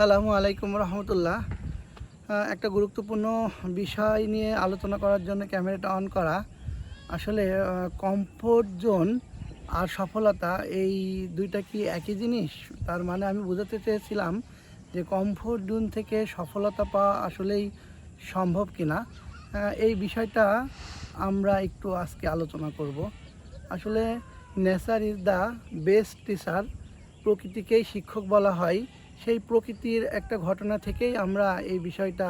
আসসালামু আলাইকুম রহমতুল্লাহ। একটা গুরুত্বপূর্ণ বিষয় নিয়ে আলোচনা করার জন্য ক্যামেরাটা অন করা। আসলে কমফোর্ট জোন আর সফলতা এই দুইটা কি একই জিনিস? তার মানে আমি বোঝাতে চেয়েছিলাম যে কমফোর্ট জোন থেকে সফলতা পাওয়া আসলেই সম্ভব কিনা, এই বিষয়টা আমরা একটু আজকে আলোচনা করব। আসলে nature is the best teacher, প্রকৃতিকেই শিক্ষক বলা হয়। সেই প্রকৃতির একটা ঘটনা থেকেই আমরা এই বিষয়টা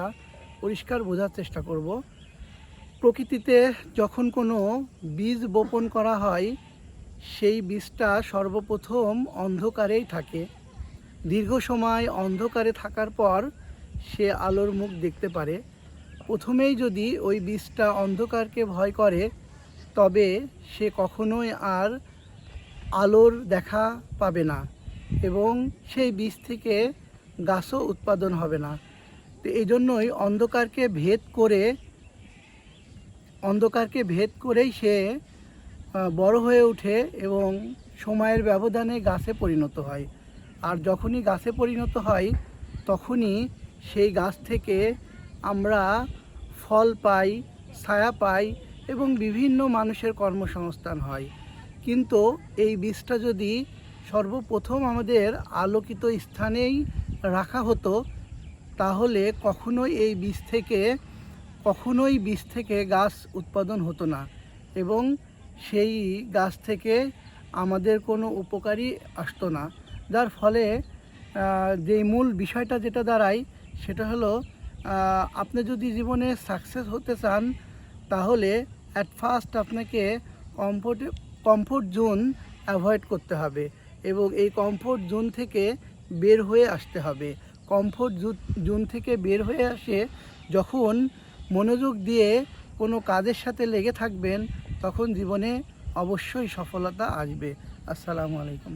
পরিষ্কার বোঝার চেষ্টা করব। প্রকৃতিতে যখন কোনো বীজ বপন করা হয়, সেই বীজটা সর্বপ্রথম অন্ধকারেই থাকে। দীর্ঘ সময় অন্ধকারে থাকার পর সে আলোর মুখ দেখতে পারে। প্রথমেই যদি ওই বীজটা অন্ধকারকে ভয় করে, তবে সে কখনোই আর আলোর দেখা পাবে না এবং সেই বীজ থেকে গাছও উৎপাদন হবে না। তো এই জন্যই অন্ধকারকে ভেদ করেই সে বড় হয়ে ওঠে এবং সময়ের ব্যবধানে গাছে পরিণত হয়। আর যখনই গাছে পরিণত হয়, তখনই সেই গাছ থেকে আমরা ফল পাই, ছায়া পাই এবং বিভিন্ন মানুষের কর্মসংস্থান হয়। কিন্তু এই বীজটা যদি সর্বপ্রথম আমাদের আলোকিত স্থানেই রাখা হতো, তাহলে কখনোই বীজ থেকে গাছ উৎপাদন হতো না এবং সেই গাছ থেকে আমাদের কোনো উপকারই আসতো না। যার ফলে যে মূল বিষয়টা যেটা দাঁড়ায় সেটা হলো, আপনি যদি জীবনে সাকসেস হতে চান, তাহলে অ্যাট ফার্স্ট আপনাকে কমফোর্ট জোন অ্যাভয়েড করতে হবে এবং এই কমফোর্ট জোন থেকে বের হয়ে আসতে হবে। কমফোর্ট জোন থেকে বের হয়ে আসে যখন মনোযোগ দিয়ে কোনো কাজের সাথে লেগে থাকবেন, তখন জীবনে অবশ্যই সফলতা আসবে। আসসালামু আলাইকুম।